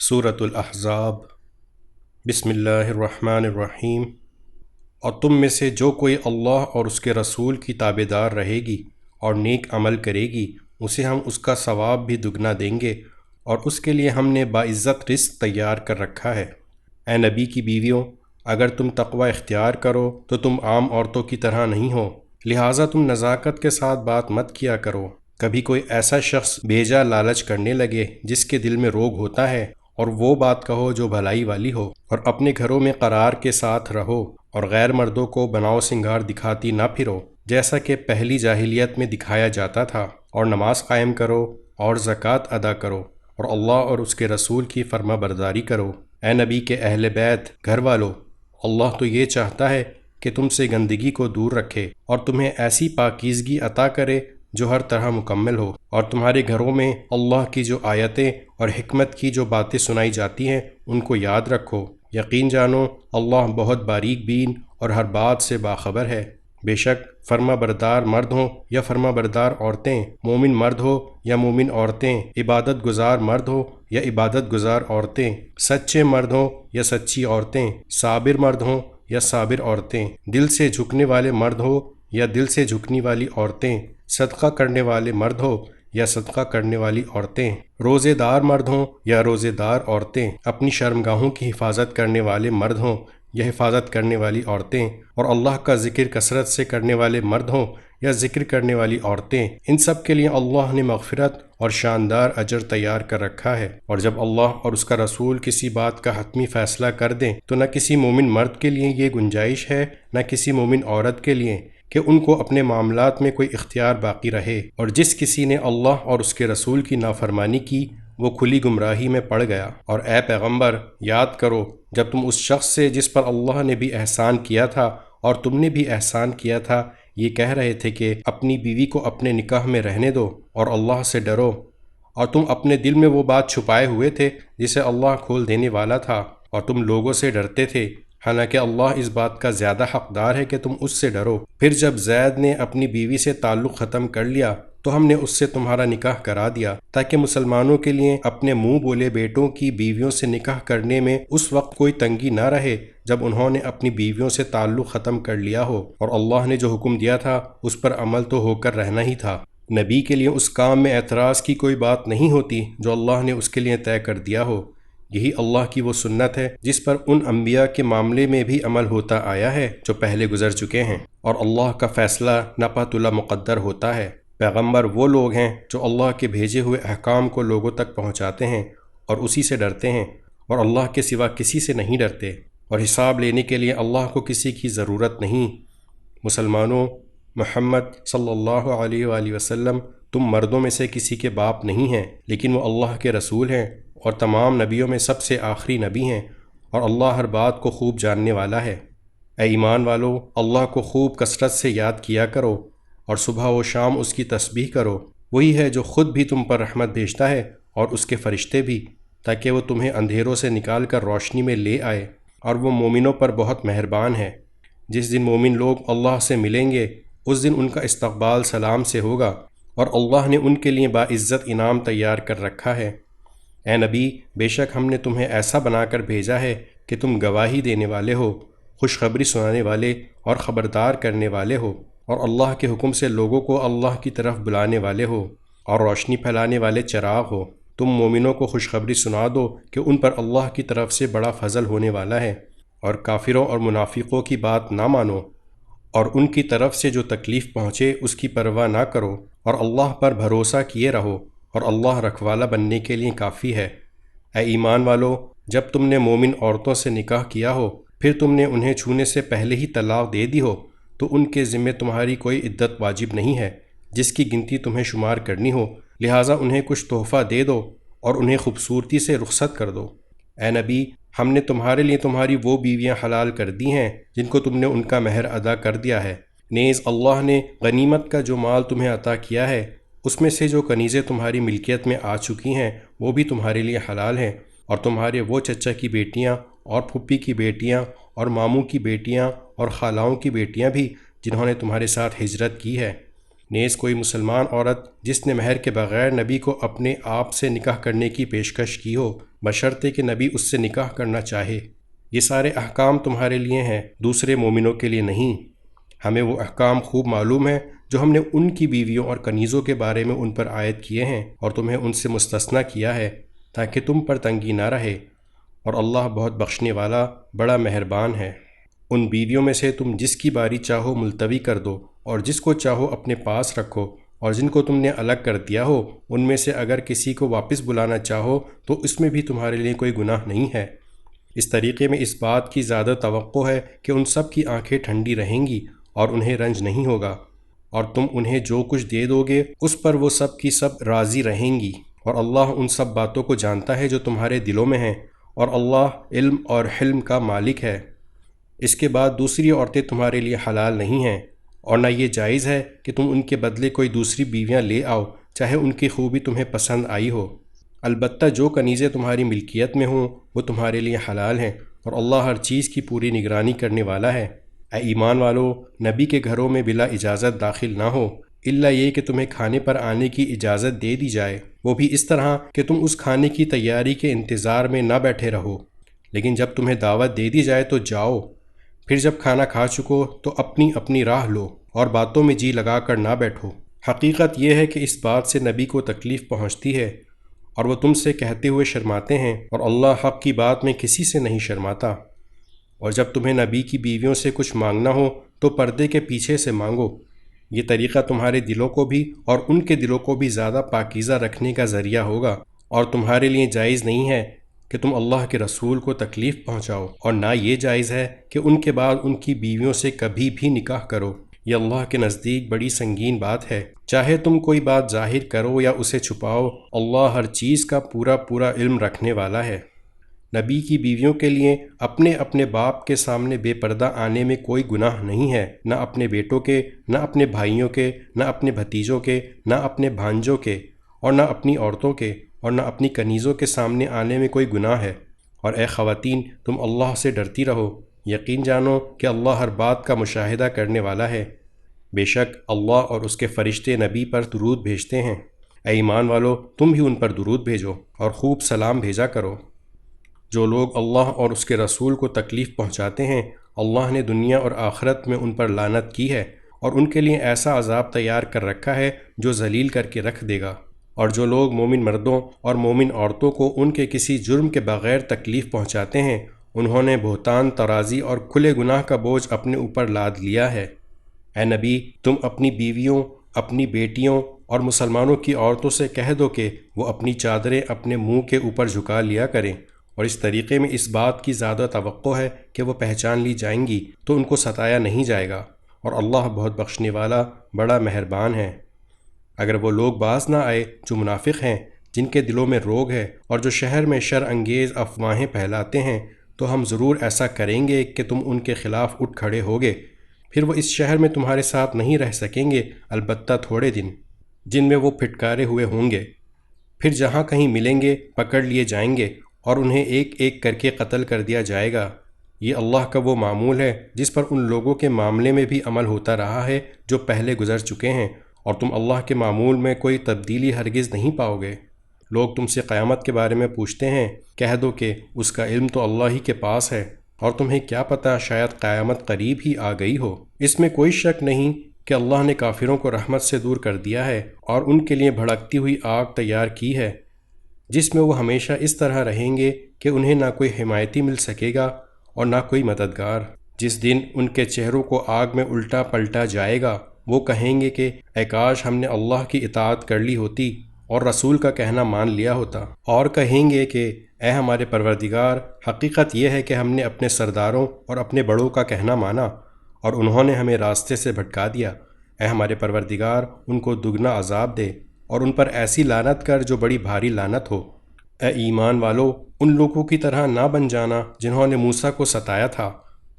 سورۃ الاحزاب۔ بسم اللہ الرحمن الرحیم۔ اور تم میں سے جو کوئی اللہ اور اس کے رسول کی تابعدار رہے گی اور نیک عمل کرے گی، اسے ہم اس کا ثواب بھی دگنا دیں گے، اور اس کے لیے ہم نے باعزت رزق تیار کر رکھا ہے۔ اے نبی کی بیویوں، اگر تم تقوی اختیار کرو تو تم عام عورتوں کی طرح نہیں ہو، لہٰذا تم نزاکت کے ساتھ بات مت کیا کرو۔ کبھی کوئی ایسا شخص بیجا لالچ کرنے لگے جس کے دل میں روگ ہوتا ہے، اور وہ بات کہو جو بھلائی والی ہو، اور اپنے گھروں میں قرار کے ساتھ رہو، اور غیر مردوں کو بناؤ سنگار دکھاتی نہ پھرو جیسا کہ پہلی جاہلیت میں دکھایا جاتا تھا، اور نماز قائم کرو اور زکوٰۃ ادا کرو، اور اللہ اور اس کے رسول کی فرما برداری کرو۔ اے نبی کے اہل بیت، گھر والو، اللہ تو یہ چاہتا ہے کہ تم سے گندگی کو دور رکھے اور تمہیں ایسی پاکیزگی عطا کرے جو ہر طرح مکمل ہو، اور تمہارے گھروں میں اللہ کی جو آیتیں اور حکمت کی جو باتیں سنائی جاتی ہیں ان کو یاد رکھو۔ یقین جانو اللہ بہت باریک بین اور ہر بات سے باخبر ہے۔ بے شک فرما بردار مرد ہوں یا فرما بردار عورتیں، مومن مرد ہو یا مومن عورتیں، عبادت گزار مرد ہو یا عبادت گزار عورتیں، سچے مرد ہوں یا سچی عورتیں، صابر مرد ہوں یا صابر عورتیں، دل سے جھکنے والے مرد ہو یا دل سے جھکنے والی عورتیں، صدقہ کرنے والے مرد ہو یا صدقہ کرنے والی عورتیں، روزے دار مرد ہوں یا روزے دار عورتیں، اپنی شرمگاہوں کی حفاظت کرنے والے مرد ہوں یا حفاظت کرنے والی عورتیں، اور اللہ کا ذکر کثرت سے کرنے والے مرد ہوں یا ذکر کرنے والی عورتیں، ان سب کے لیے اللہ نے مغفرت اور شاندار اجر تیار کر رکھا ہے۔ اور جب اللہ اور اس کا رسول کسی بات کا حتمی فیصلہ کر دیں تو نہ کسی مومن مرد کے لیے یہ گنجائش ہے نہ کسی مومن عورت کے لیے کہ ان کو اپنے معاملات میں کوئی اختیار باقی رہے، اور جس کسی نے اللہ اور اس کے رسول کی نافرمانی کی وہ کھلی گمراہی میں پڑ گیا۔ اور اے پیغمبر، یاد کرو جب تم اس شخص سے جس پر اللہ نے بھی احسان کیا تھا اور تم نے بھی احسان کیا تھا یہ کہہ رہے تھے کہ اپنی بیوی کو اپنے نکاح میں رہنے دو اور اللہ سے ڈرو، اور تم اپنے دل میں وہ بات چھپائے ہوئے تھے جسے اللہ کھول دینے والا تھا، اور تم لوگوں سے ڈرتے تھے، حالانکہ اللہ اس بات کا زیادہ حقدار ہے کہ تم اس سے ڈرو۔ پھر جب زید نے اپنی بیوی سے تعلق ختم کر لیا تو ہم نے اس سے تمہارا نکاح کرا دیا تاکہ مسلمانوں کے لیے اپنے منہ بولے بیٹوں کی بیویوں سے نکاح کرنے میں اس وقت کوئی تنگی نہ رہے جب انہوں نے اپنی بیویوں سے تعلق ختم کر لیا ہو، اور اللہ نے جو حکم دیا تھا اس پر عمل تو ہو کر رہنا ہی تھا۔ نبی کے لیے اس کام میں اعتراض کی کوئی بات نہیں ہوتی جو اللہ نے اس کے لیے طے کر دیا ہو۔ یہی اللہ کی وہ سنت ہے جس پر ان انبیاء کے معاملے میں بھی عمل ہوتا آیا ہے جو پہلے گزر چکے ہیں، اور اللہ کا فیصلہ ناپاتلا مقدر ہوتا ہے۔ پیغمبر وہ لوگ ہیں جو اللہ کے بھیجے ہوئے احکام کو لوگوں تک پہنچاتے ہیں اور اسی سے ڈرتے ہیں، اور اللہ کے سوا کسی سے نہیں ڈرتے، اور حساب لینے کے لیے اللہ کو کسی کی ضرورت نہیں۔ مسلمانوں، محمد صلی اللہ علیہ وآلہ وسلم تم مردوں میں سے کسی کے باپ نہیں ہیں، لیکن وہ اللہ کے رسول ہیں اور تمام نبیوں میں سب سے آخری نبی ہیں، اور اللہ ہر بات کو خوب جاننے والا ہے۔ اے ایمان والو، اللہ کو خوب کثرت سے یاد کیا کرو اور صبح و شام اس کی تسبیح کرو، وہی ہے جو خود بھی تم پر رحمت بھیجتا ہے اور اس کے فرشتے بھی، تاکہ وہ تمہیں اندھیروں سے نکال کر روشنی میں لے آئے، اور وہ مومنوں پر بہت مہربان ہے۔ جس دن مومن لوگ اللہ سے ملیں گے اس دن ان کا استقبال سلام سے ہوگا، اور اللہ نے ان کے لیے باعزت انعام تیار کر رکھا ہے۔ اے نبی، بے شک ہم نے تمہیں ایسا بنا کر بھیجا ہے کہ تم گواہی دینے والے ہو، خوشخبری سنانے والے اور خبردار کرنے والے ہو، اور اللہ کے حکم سے لوگوں کو اللہ کی طرف بلانے والے ہو، اور روشنی پھیلانے والے چراغ ہو۔ تم مومنوں کو خوشخبری سنا دو کہ ان پر اللہ کی طرف سے بڑا فضل ہونے والا ہے، اور کافروں اور منافقوں کی بات نہ مانو، اور ان کی طرف سے جو تکلیف پہنچے اس کی پرواہ نہ کرو، اور اللہ پر بھروسہ کیے رہو، اور اللہ رکھوالا بننے کے لیے کافی ہے۔ اے ایمان والو، جب تم نے مومن عورتوں سے نکاح کیا ہو پھر تم نے انہیں چھونے سے پہلے ہی طلاق دے دی ہو تو ان کے ذمے تمہاری کوئی عدت واجب نہیں ہے جس کی گنتی تمہیں شمار کرنی ہو، لہٰذا انہیں کچھ تحفہ دے دو اور انہیں خوبصورتی سے رخصت کر دو۔ اے نبی، ہم نے تمہارے لیے تمہاری وہ بیویاں حلال کر دی ہیں جن کو تم نے ان کا مہر ادا کر دیا ہے، نیز اللہ نے غنیمت کا جو مال تمہیں عطا کیا ہے اس میں سے جو کنیزیں تمہاری ملکیت میں آ چکی ہیں وہ بھی تمہارے لیے حلال ہیں، اور تمہارے وہ چچا کی بیٹیاں اور پھپھی کی بیٹیاں اور ماموں کی بیٹیاں اور خالاؤں کی بیٹیاں بھی جنہوں نے تمہارے ساتھ ہجرت کی ہے، نیز کوئی مسلمان عورت جس نے مہر کے بغیر نبی کو اپنے آپ سے نکاح کرنے کی پیشکش کی ہو بشرطے کہ نبی اس سے نکاح کرنا چاہے۔ یہ سارے احکام تمہارے لیے ہیں، دوسرے مومنوں کے لیے نہیں۔ ہمیں وہ احکام خوب معلوم ہیں جو ہم نے ان کی بیویوں اور کنیزوں کے بارے میں ان پر عائد کیے ہیں اور تمہیں ان سے مستثنیٰ کیا ہے تاکہ تم پر تنگی نہ رہے، اور اللہ بہت بخشنے والا بڑا مہربان ہے۔ ان بیویوں میں سے تم جس کی باری چاہو ملتوی کر دو اور جس کو چاہو اپنے پاس رکھو، اور جن کو تم نے الگ کر دیا ہو ان میں سے اگر کسی کو واپس بلانا چاہو تو اس میں بھی تمہارے لیے کوئی گناہ نہیں ہے۔ اس طریقے میں اس بات کی زیادہ توقع ہے کہ ان سب کی آنکھیں ٹھنڈی رہیں گی اور انہیں رنج نہیں ہوگا، اور تم انہیں جو کچھ دے دو گے اس پر وہ سب کی سب راضی رہیں گی، اور اللہ ان سب باتوں کو جانتا ہے جو تمہارے دلوں میں ہیں، اور اللہ علم اور حلم کا مالک ہے۔ اس کے بعد دوسری عورتیں تمہارے لیے حلال نہیں ہیں، اور نہ یہ جائز ہے کہ تم ان کے بدلے کوئی دوسری بیویاں لے آؤ چاہے ان کی خوبی تمہیں پسند آئی ہو۔ البتہ جو کنیزیں تمہاری ملکیت میں ہوں وہ تمہارے لیے حلال ہیں، اور اللہ ہر چیز کی پوری نگرانی کرنے والا ہے۔ اے ایمان والو، نبی کے گھروں میں بلا اجازت داخل نہ ہو، الا یہ کہ تمہیں کھانے پر آنے کی اجازت دے دی جائے، وہ بھی اس طرح کہ تم اس کھانے کی تیاری کے انتظار میں نہ بیٹھے رہو، لیکن جب تمہیں دعوت دے دی جائے تو جاؤ، پھر جب کھانا کھا چکو تو اپنی اپنی راہ لو اور باتوں میں جی لگا کر نہ بیٹھو۔ حقیقت یہ ہے کہ اس بات سے نبی کو تکلیف پہنچتی ہے اور وہ تم سے کہتے ہوئے شرماتے ہیں، اور اللہ حق کی بات میں کسی سے نہیں شرماتا۔ اور جب تمہیں نبی کی بیویوں سے کچھ مانگنا ہو تو پردے کے پیچھے سے مانگو، یہ طریقہ تمہارے دلوں کو بھی اور ان کے دلوں کو بھی زیادہ پاکیزہ رکھنے کا ذریعہ ہوگا، اور تمہارے لیے جائز نہیں ہے کہ تم اللہ کے رسول کو تکلیف پہنچاؤ، اور نہ یہ جائز ہے کہ ان کے بعد ان کی بیویوں سے کبھی بھی نکاح کرو۔ یہ اللہ کے نزدیک بڑی سنگین بات ہے، چاہے تم کوئی بات ظاہر کرو یا اسے چھپاؤ، اللہ ہر چیز کا پورا پورا علم رکھنے والا ہے۔ نبی کی بیویوں کے لیے اپنے اپنے باپ کے سامنے بے پردہ آنے میں کوئی گناہ نہیں ہے، نہ اپنے بیٹوں کے، نہ اپنے بھائیوں کے، نہ اپنے بھتیجوں کے، نہ اپنے بھانجوں کے، اور نہ اپنی عورتوں کے، اور نہ اپنی کنیزوں کے سامنے آنے میں کوئی گناہ ہے۔ اور اے خواتین، تم اللہ سے ڈرتی رہو، یقین جانو کہ اللہ ہر بات کا مشاہدہ کرنے والا ہے۔ بے شک اللہ اور اس کے فرشتے نبی پر درود بھیجتے ہیں۔ اے ایمان والو، تم بھی ان پر درود بھیجو اور خوب سلام بھیجا کرو۔ جو لوگ اللہ اور اس کے رسول کو تکلیف پہنچاتے ہیں، اللہ نے دنیا اور آخرت میں ان پر لعنت کی ہے، اور ان کے لیے ایسا عذاب تیار کر رکھا ہے جو ذلیل کر کے رکھ دے گا۔ اور جو لوگ مومن مردوں اور مومن عورتوں کو ان کے کسی جرم کے بغیر تکلیف پہنچاتے ہیں، انہوں نے بہتان، ترازی اور کھلے گناہ کا بوجھ اپنے اوپر لاد لیا ہے۔ اے نبی، تم اپنی بیویوں، اپنی بیٹیوں اور مسلمانوں کی عورتوں سے کہہ دو کہ وہ اپنی چادریں اپنے منہ کے اوپر جھکا لیا کریں، اور اس طریقے میں اس بات کی زیادہ توقع ہے کہ وہ پہچان لی جائیں گی تو ان کو ستایا نہیں جائے گا، اور اللہ بہت بخشنے والا بڑا مہربان ہے۔ اگر وہ لوگ باز نہ آئے جو منافق ہیں، جن کے دلوں میں روگ ہے اور جو شہر میں شر انگیز افواہیں پھیلاتے ہیں، تو ہم ضرور ایسا کریں گے کہ تم ان کے خلاف اٹھ کھڑے ہوگے، پھر وہ اس شہر میں تمہارے ساتھ نہیں رہ سکیں گے البتہ تھوڑے دن، جن میں وہ پھٹکارے ہوئے ہوں گے، پھر جہاں کہیں ملیں گے پکڑ لیے جائیں گے اور انہیں ایک ایک کر کے قتل کر دیا جائے گا۔ یہ اللہ کا وہ معمول ہے جس پر ان لوگوں کے معاملے میں بھی عمل ہوتا رہا ہے جو پہلے گزر چکے ہیں، اور تم اللہ کے معمول میں کوئی تبدیلی ہرگز نہیں پاؤ گے۔ لوگ تم سے قیامت کے بارے میں پوچھتے ہیں، کہہ دو کہ اس کا علم تو اللہ ہی کے پاس ہے، اور تمہیں کیا پتہ شاید قیامت قریب ہی آ گئی ہو۔ اس میں کوئی شک نہیں کہ اللہ نے کافروں کو رحمت سے دور کر دیا ہے اور ان کے لیے بھڑکتی ہوئی آگ تیار کی ہے، جس میں وہ ہمیشہ اس طرح رہیں گے کہ انہیں نہ کوئی حمایتی مل سکے گا اور نہ کوئی مددگار۔ جس دن ان کے چہروں کو آگ میں الٹا پلٹا جائے گا، وہ کہیں گے کہ اے کاش ہم نے اللہ کی اطاعت کر لی ہوتی اور رسول کا کہنا مان لیا ہوتا، اور کہیں گے کہ اے ہمارے پروردگار، حقیقت یہ ہے کہ ہم نے اپنے سرداروں اور اپنے بڑوں کا کہنا مانا اور انہوں نے ہمیں راستے سے بھٹکا دیا۔ اے ہمارے پروردگار، ان کو دگنا عذاب دے اور ان پر ایسی لعنت کر جو بڑی بھاری لعنت ہو۔ اے ایمان والو، ان لوگوں کی طرح نہ بن جانا جنہوں نے موسیٰ کو ستایا تھا،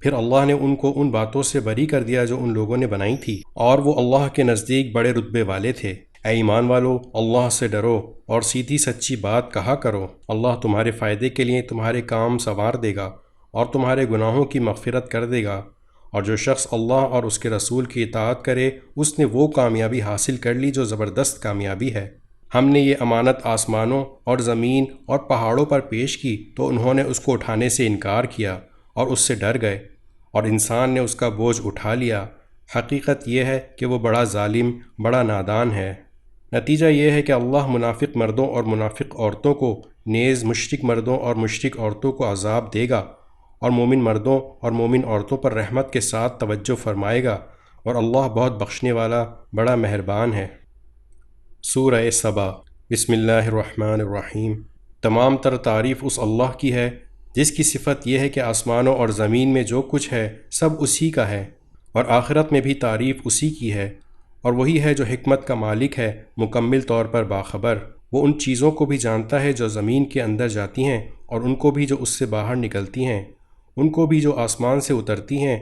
پھر اللہ نے ان کو ان باتوں سے بری کر دیا جو ان لوگوں نے بنائی تھی، اور وہ اللہ کے نزدیک بڑے رتبے والے تھے۔ اے ایمان والو، اللہ سے ڈرو اور سیدھی سچی بات کہا کرو، اللہ تمہارے فائدے کے لیے تمہارے کام سنوار دے گا اور تمہارے گناہوں کی مغفرت کر دے گا، اور جو شخص اللہ اور اس کے رسول کی اطاعت کرے اس نے وہ کامیابی حاصل کر لی جو زبردست کامیابی ہے۔ ہم نے یہ امانت آسمانوں اور زمین اور پہاڑوں پر پیش کی تو انہوں نے اس کو اٹھانے سے انکار کیا اور اس سے ڈر گئے، اور انسان نے اس کا بوجھ اٹھا لیا۔ حقیقت یہ ہے کہ وہ بڑا ظالم، بڑا نادان ہے۔ نتیجہ یہ ہے کہ اللہ منافق مردوں اور منافق عورتوں کو نیز مشرک مردوں اور مشرک عورتوں کو عذاب دے گا، اور مومن مردوں اور مومن عورتوں پر رحمت کے ساتھ توجہ فرمائے گا، اور اللہ بہت بخشنے والا بڑا مہربان ہے۔ سورہ سبا۔ بسم اللہ الرحمن الرحیم۔ تمام تر تعریف اس اللہ کی ہے جس کی صفت یہ ہے کہ آسمانوں اور زمین میں جو کچھ ہے سب اسی کا ہے، اور آخرت میں بھی تعریف اسی کی ہے، اور وہی ہے جو حکمت کا مالک ہے، مکمل طور پر باخبر۔ وہ ان چیزوں کو بھی جانتا ہے جو زمین کے اندر جاتی ہیں، اور ان کو بھی جو اس سے باہر نکلتی ہیں، ان کو بھی جو آسمان سے اترتی ہیں،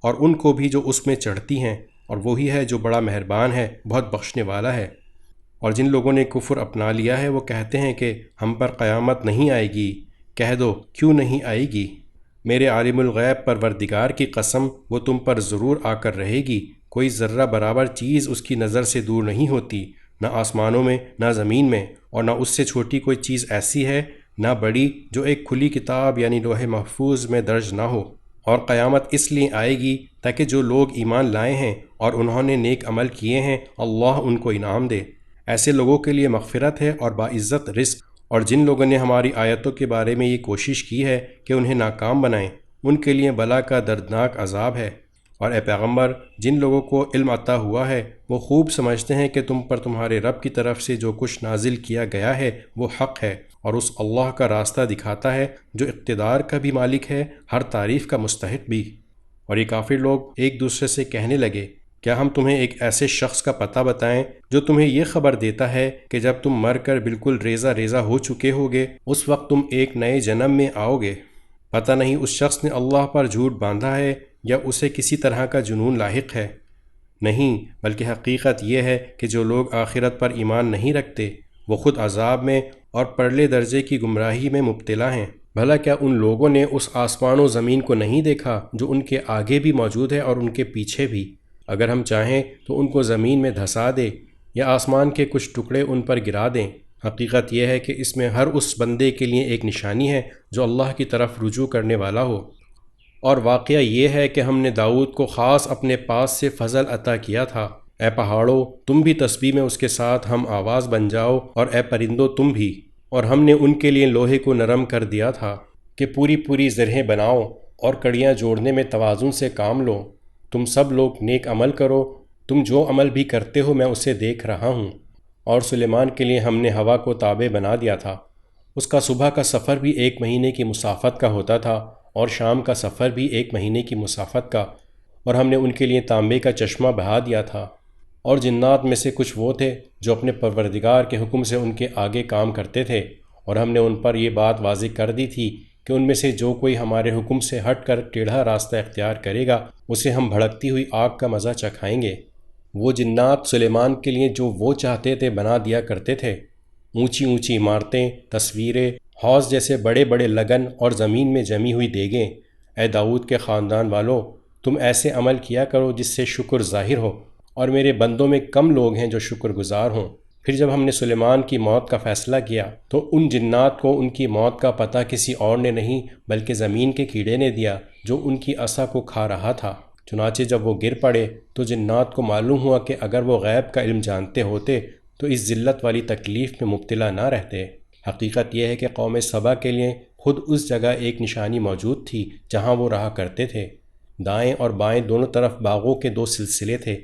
اور ان کو بھی جو اس میں چڑھتی ہیں، اور وہی ہے جو بڑا مہربان ہے، بہت بخشنے والا ہے۔ اور جن لوگوں نے کفر اپنا لیا ہے وہ کہتے ہیں کہ ہم پر قیامت نہیں آئے گی۔ کہہ دو کیوں نہیں آئے گی؟ میرے عالم الغیب پروردگار کی قسم وہ تم پر ضرور آ کر رہے گی۔ کوئی ذرہ برابر چیز اس کی نظر سے دور نہیں ہوتی، نہ آسمانوں میں نہ زمین میں، اور نہ اس سے چھوٹی کوئی چیز ایسی ہے نہ بڑی جو ایک کھلی کتاب یعنی لوح محفوظ میں درج نہ ہو۔ اور قیامت اس لیے آئے گی تاکہ جو لوگ ایمان لائے ہیں اور انہوں نے نیک عمل کیے ہیں اللہ ان کو انعام دے۔ ایسے لوگوں کے لیے مغفرت ہے اور باعزت رزق۔ اور جن لوگوں نے ہماری آیتوں کے بارے میں یہ کوشش کی ہے کہ انہیں ناکام بنائیں، ان کے لیے بلا کا دردناک عذاب ہے۔ اور اے پیغمبر، جن لوگوں کو علم عطا ہوا ہے وہ خوب سمجھتے ہیں کہ تم پر تمہارے رب کی طرف سے جو کچھ نازل کیا گیا ہے وہ حق ہے، اور اس اللہ کا راستہ دکھاتا ہے جو اقتدار کا بھی مالک ہے، ہر تعریف کا مستحق بھی۔ اور یہ کافر لوگ ایک دوسرے سے کہنے لگے، کیا ہم تمہیں ایک ایسے شخص کا پتہ بتائیں جو تمہیں یہ خبر دیتا ہے کہ جب تم مر کر بالکل ریزہ ریزہ ہو چکے ہوگے اس وقت تم ایک نئے جنم میں آؤ گے؟ پتہ نہیں اس شخص نے اللہ پر جھوٹ باندھا ہے یا اسے کسی طرح کا جنون لاحق ہے۔ نہیں، بلکہ حقیقت یہ ہے کہ جو لوگ آخرت پر ایمان نہیں رکھتے وہ خود عذاب میں اور پرلے درجے کی گمراہی میں مبتلا ہیں۔ بھلا کیا ان لوگوں نے اس آسمان و زمین کو نہیں دیکھا جو ان کے آگے بھی موجود ہے اور ان کے پیچھے بھی؟ اگر ہم چاہیں تو ان کو زمین میں دھسا دیں یا آسمان کے کچھ ٹکڑے ان پر گرا دیں۔ حقیقت یہ ہے کہ اس میں ہر اس بندے کے لیے ایک نشانی ہے جو اللہ کی طرف رجوع کرنے والا ہو۔ اور واقعہ یہ ہے کہ ہم نے داؤد کو خاص اپنے پاس سے فضل عطا کیا تھا۔ اے پہاڑوں تم بھی تسبیح میں اس کے ساتھ ہم آواز بن جاؤ، اور اے پرندوں تم بھی۔ اور ہم نے ان کے لیے لوہے کو نرم کر دیا تھا کہ پوری پوری زرہیں بناؤ اور کڑیاں جوڑنے میں توازن سے کام لو۔ تم سب لوگ نیک عمل کرو، تم جو عمل بھی کرتے ہو میں اسے دیکھ رہا ہوں۔ اور سلیمان کے لیے ہم نے ہوا کو تابع بنا دیا تھا، اس کا صبح کا سفر بھی 1 مہینے کی مسافت کا ہوتا تھا اور شام کا سفر بھی 1 مہینے کی مسافت کا۔ اور ہم نے ان کے لیے تانبے کا چشمہ بہا دیا تھا۔ اور جنات میں سے کچھ وہ تھے جو اپنے پروردگار کے حکم سے ان کے آگے کام کرتے تھے، اور ہم نے ان پر یہ بات واضح کر دی تھی کہ ان میں سے جو کوئی ہمارے حکم سے ہٹ کر ٹیڑھا راستہ اختیار کرے گا اسے ہم بھڑکتی ہوئی آگ کا مزہ چکھائیں گے۔ وہ جنات سلیمان کے لیے جو وہ چاہتے تھے بنا دیا کرتے تھے، اونچی اونچی عمارتیں، تصویریں، حوض جیسے بڑے بڑے لگن اور زمین میں جمی ہوئی دیگیں۔ اے داؤد کے خاندان والو، تم ایسے عمل کیا کرو جس سے شکر ظاہر ہو، اور میرے بندوں میں کم لوگ ہیں جو شکر گزار ہوں۔ پھر جب ہم نے سلیمان کی موت کا فیصلہ کیا تو ان جنات کو ان کی موت کا پتہ کسی اور نے نہیں بلکہ زمین کے کیڑے نے دیا جو ان کی عصا کو کھا رہا تھا۔ چنانچہ جب وہ گر پڑے تو جنات کو معلوم ہوا کہ اگر وہ غیب کا علم جانتے ہوتے تو اس ذلت والی تکلیف میں مبتلا نہ رہتے۔ حقیقت یہ ہے کہ قوم سبا کے لیے خود اس جگہ ایک نشانی موجود تھی جہاں وہ رہا کرتے تھے۔ دائیں اور بائیں دونوں طرف باغوں کے 2 سلسلے تھے۔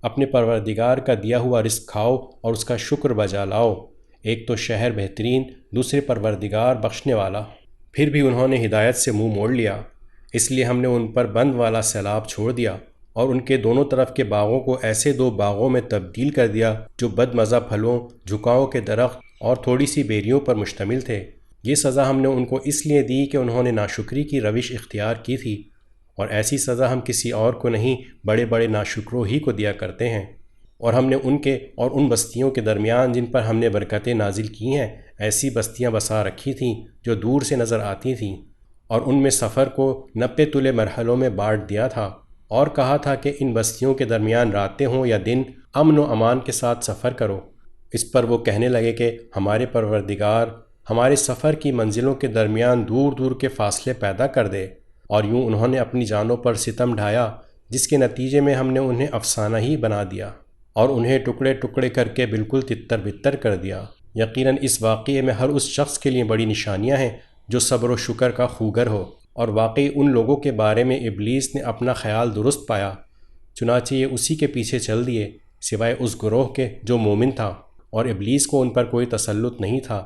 اپنے پروردگار کا دیا ہوا رزق کھاؤ اور اس کا شکر بجا لاؤ۔ ایک تو شہر بہترین، دوسرے پروردگار بخشنے والا۔ پھر بھی انہوں نے ہدایت سے منہ موڑ لیا، اس لیے ہم نے ان پر بند والا سیلاب چھوڑ دیا، اور ان کے دونوں طرف کے باغوں کو ایسے 2 باغوں میں تبدیل کر دیا جو بد مزہ پھلوں، جھکاؤں کے درخت اور تھوڑی سی بیریوں پر مشتمل تھے۔ یہ سزا ہم نے ان کو اس لیے دی کہ انہوں نے ناشکری کی روش اختیار کی تھی، اور ایسی سزا ہم کسی اور کو نہیں بڑے بڑے ناشکروں ہی کو دیا کرتے ہیں۔ اور ہم نے ان کے اور ان بستیوں کے درمیان جن پر ہم نے برکتیں نازل کی ہیں ایسی بستیاں بسا رکھی تھیں جو دور سے نظر آتی تھیں، اور ان میں سفر کو 90 تلے مرحلوں میں بانٹ دیا تھا، اور کہا تھا کہ ان بستیوں کے درمیان راتیں ہوں یا دن امن و امان کے ساتھ سفر کرو۔ اس پر وہ کہنے لگے کہ ہمارے پروردگار ہمارے سفر کی منزلوں کے درمیان دور دور کے فاصلے پیدا کر دے۔ اور یوں انہوں نے اپنی جانوں پر ستم ڈھایا، جس کے نتیجے میں ہم نے انہیں افسانہ ہی بنا دیا اور انہیں ٹکڑے ٹکڑے کر کے بالکل تتر بتر کر دیا۔ یقیناً اس واقعے میں ہر اس شخص کے لیے بڑی نشانیاں ہیں جو صبر و شکر کا خوگر ہو۔ اور واقعی ان لوگوں کے بارے میں ابلیس نے اپنا خیال درست پایا، چنانچہ یہ اسی کے پیچھے چل دیے، سوائے اس گروہ کے جو مومن تھا، اور ابلیس کو ان پر کوئی تسلط نہیں تھا۔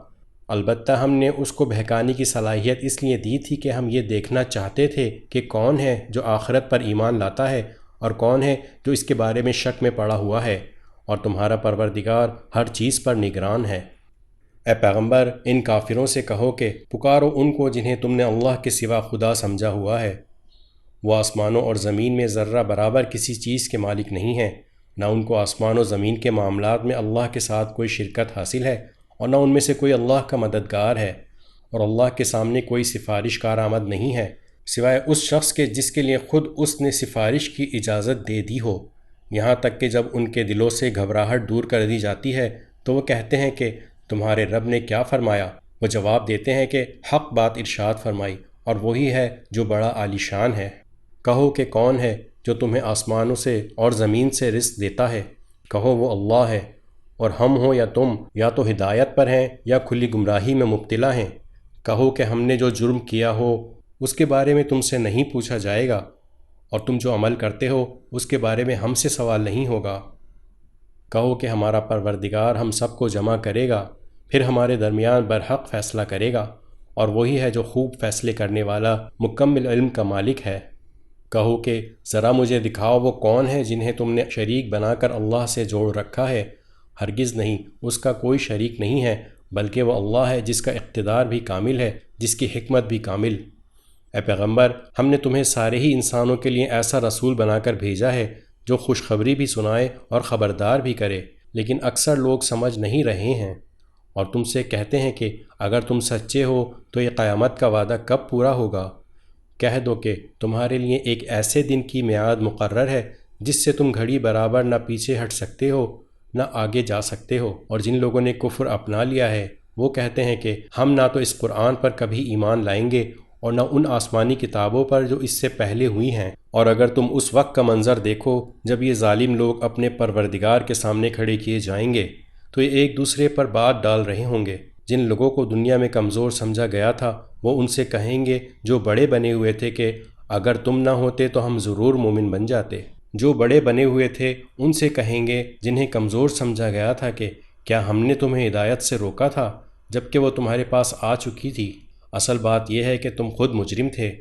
البتہ ہم نے اس کو بہکانے کی صلاحیت اس لیے دی تھی کہ ہم یہ دیکھنا چاہتے تھے کہ کون ہے جو آخرت پر ایمان لاتا ہے اور کون ہے جو اس کے بارے میں شک میں پڑا ہوا ہے، اور تمہارا پروردگار ہر چیز پر نگران ہے۔ اے پیغمبر، ان کافروں سے کہو کہ پکارو ان کو جنہیں تم نے اللہ کے سوا خدا سمجھا ہوا ہے۔ وہ آسمانوں اور زمین میں ذرہ برابر کسی چیز کے مالک نہیں ہیں، نہ ان کو آسمان و زمین کے معاملات میں اللہ کے ساتھ کوئی شرکت حاصل ہے، اور نہ ان میں سے کوئی اللہ کا مددگار ہے، اور اللہ کے سامنے کوئی سفارش کارآمد نہیں ہے سوائے اس شخص کے جس کے لیے خود اس نے سفارش کی اجازت دے دی ہو۔ یہاں تک کہ جب ان کے دلوں سے گھبراہٹ دور کر دی جاتی ہے تو وہ کہتے ہیں کہ تمہارے رب نے کیا فرمایا؟ وہ جواب دیتے ہیں کہ حق بات ارشاد فرمائی، اور وہی ہے جو بڑا عالیشان ہے۔ کہو کہ کون ہے جو تمہیں آسمانوں سے اور زمین سے رزق دیتا ہے؟ کہو وہ اللہ ہے، اور ہم ہوں یا تم یا تو ہدایت پر ہیں یا کھلی گمراہی میں مبتلا ہیں۔ کہو کہ ہم نے جو جرم کیا ہو اس کے بارے میں تم سے نہیں پوچھا جائے گا، اور تم جو عمل کرتے ہو اس کے بارے میں ہم سے سوال نہیں ہوگا۔ کہو کہ ہمارا پروردگار ہم سب کو جمع کرے گا، پھر ہمارے درمیان برحق فیصلہ کرے گا، اور وہی ہے جو خوب فیصلے کرنے والا مکمل علم کا مالک ہے۔ کہو کہ ذرا مجھے دکھاؤ وہ کون ہے جنہیں تم نے شریک بنا کر اللہ سے جوڑ رکھا ہے۔ ہرگز نہیں، اس کا کوئی شریک نہیں ہے، بلکہ وہ اللہ ہے جس کا اقتدار بھی کامل ہے، جس کی حکمت بھی کامل۔ اے پیغمبر، ہم نے تمہیں سارے ہی انسانوں کے لیے ایسا رسول بنا کر بھیجا ہے جو خوشخبری بھی سنائے اور خبردار بھی کرے، لیکن اکثر لوگ سمجھ نہیں رہے ہیں۔ اور تم سے کہتے ہیں کہ اگر تم سچے ہو تو یہ قیامت کا وعدہ کب پورا ہوگا؟ کہہ دو کہ تمہارے لیے ایک ایسے دن کی میعاد مقرر ہے جس سے تم گھڑی برابر نہ پیچھے ہٹ سکتے ہو نہ آگے جا سکتے ہو۔ اور جن لوگوں نے کفر اپنا لیا ہے وہ کہتے ہیں کہ ہم نہ تو اس قرآن پر کبھی ایمان لائیں گے اور نہ ان آسمانی کتابوں پر جو اس سے پہلے ہوئی ہیں۔ اور اگر تم اس وقت کا منظر دیکھو جب یہ ظالم لوگ اپنے پروردگار کے سامنے کھڑے کیے جائیں گے تو یہ ایک دوسرے پر بات ڈال رہے ہوں گے۔ جن لوگوں کو دنیا میں کمزور سمجھا گیا تھا وہ ان سے کہیں گے جو بڑے بنے ہوئے تھے کہ اگر تم نہ ہوتے تو ہم ضرور مومن بن جاتے۔ جو بڑے بنے ہوئے تھے ان سے کہیں گے جنہیں کمزور سمجھا گیا تھا کہ کیا ہم نے تمہیں ہدایت سے روکا تھا جبکہ وہ تمہارے پاس آ چکی تھی؟ اصل بات یہ ہے کہ تم خود مجرم تھے۔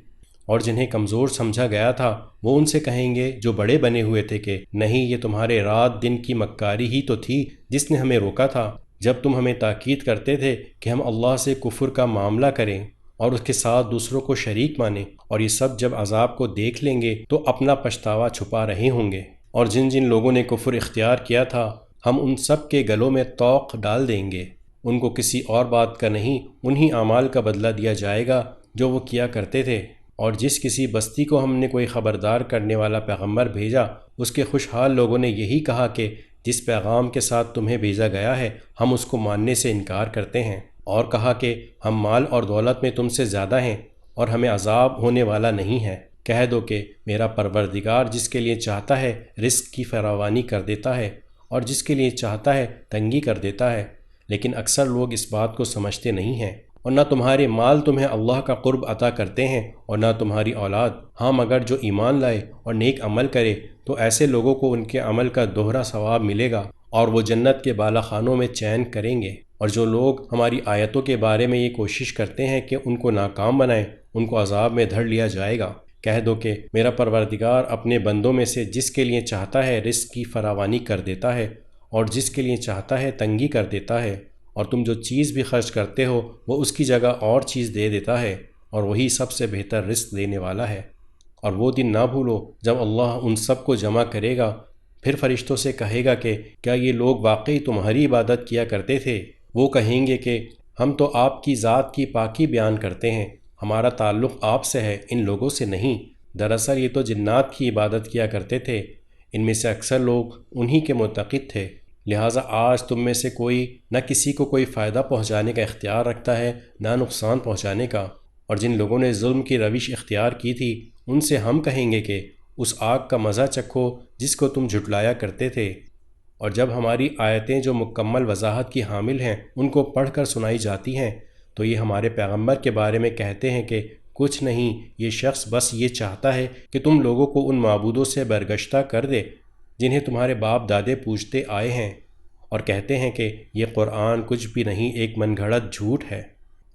اور جنہیں کمزور سمجھا گیا تھا وہ ان سے کہیں گے جو بڑے بنے ہوئے تھے کہ نہیں، یہ تمہارے رات دن کی مکاری ہی تو تھی جس نے ہمیں روکا تھا، جب تم ہمیں تاکید کرتے تھے کہ ہم اللہ سے کفر کا معاملہ کریں اور اس کے ساتھ دوسروں کو شریک مانیں، اور یہ سب جب عذاب کو دیکھ لیں گے تو اپنا پچھتاوا چھپا رہے ہوں گے۔ اور جن جن لوگوں نے کفر اختیار کیا تھا ہم ان سب کے گلوں میں طوق ڈال دیں گے، ان کو کسی اور بات کا نہیں، انہی اعمال کا بدلہ دیا جائے گا جو وہ کیا کرتے تھے۔ اور جس کسی بستی کو ہم نے کوئی خبردار کرنے والا پیغمبر بھیجا اس کے خوشحال لوگوں نے یہی کہا کہ جس پیغام کے ساتھ تمہیں بھیجا گیا ہے ہم اس کو ماننے سے انکار کرتے ہیں، اور کہا کہ ہم مال اور دولت میں تم سے زیادہ ہیں اور ہمیں عذاب ہونے والا نہیں ہے۔ کہہ دو کہ میرا پروردگار جس کے لیے چاہتا ہے رزق کی فراوانی کر دیتا ہے اور جس کے لیے چاہتا ہے تنگی کر دیتا ہے، لیکن اکثر لوگ اس بات کو سمجھتے نہیں ہیں۔ اور نہ تمہارے مال تمہیں اللہ کا قرب عطا کرتے ہیں اور نہ تمہاری اولاد، ہاں مگر جو ایمان لائے اور نیک عمل کرے تو ایسے لوگوں کو ان کے عمل کا دوہرا ثواب ملے گا اور وہ جنت کے بالا خانوں میں چین کریں گے۔ اور جو لوگ ہماری آیتوں کے بارے میں یہ کوشش کرتے ہیں کہ ان کو ناکام بنائیں ان کو عذاب میں دھر لیا جائے گا۔ کہہ دو کہ میرا پروردگار اپنے بندوں میں سے جس کے لیے چاہتا ہے رزق کی فراوانی کر دیتا ہے اور جس کے لیے چاہتا ہے تنگی کر دیتا ہے، اور تم جو چیز بھی خرچ کرتے ہو وہ اس کی جگہ اور چیز دے دیتا ہے، اور وہی سب سے بہتر رزق دینے والا ہے۔ اور وہ دن نہ بھولو جب اللہ ان سب کو جمع کرے گا، پھر فرشتوں سے کہے گا کہ کیا یہ لوگ واقعی تمہاری عبادت کیا کرتے تھے؟ وہ کہیں گے کہ ہم تو آپ کی ذات کی پاکی بیان کرتے ہیں، ہمارا تعلق آپ سے ہے، ان لوگوں سے نہیں۔ دراصل یہ تو جنات کی عبادت کیا کرتے تھے، ان میں سے اکثر لوگ انہی کے معتقد تھے، لہٰذا آج تم میں سے کوئی نہ کسی کو کوئی فائدہ پہنچانے کا اختیار رکھتا ہے نہ نقصان پہنچانے کا، اور جن لوگوں نے ظلم کی روش اختیار کی تھی ان سے ہم کہیں گے کہ اس آگ کا مزہ چکھو جس کو تم جھٹلایا کرتے تھے۔ اور جب ہماری آیتیں جو مکمل وضاحت کی حامل ہیں ان کو پڑھ کر سنائی جاتی ہیں تو یہ ہمارے پیغمبر کے بارے میں کہتے ہیں کہ کچھ نہیں، یہ شخص بس یہ چاہتا ہے کہ تم لوگوں کو ان معبودوں سے برگشتہ کر دے جنہیں تمہارے باپ دادے پوجتے آئے ہیں، اور کہتے ہیں کہ یہ قرآن کچھ بھی نہیں، ایک من گھڑت جھوٹ ہے۔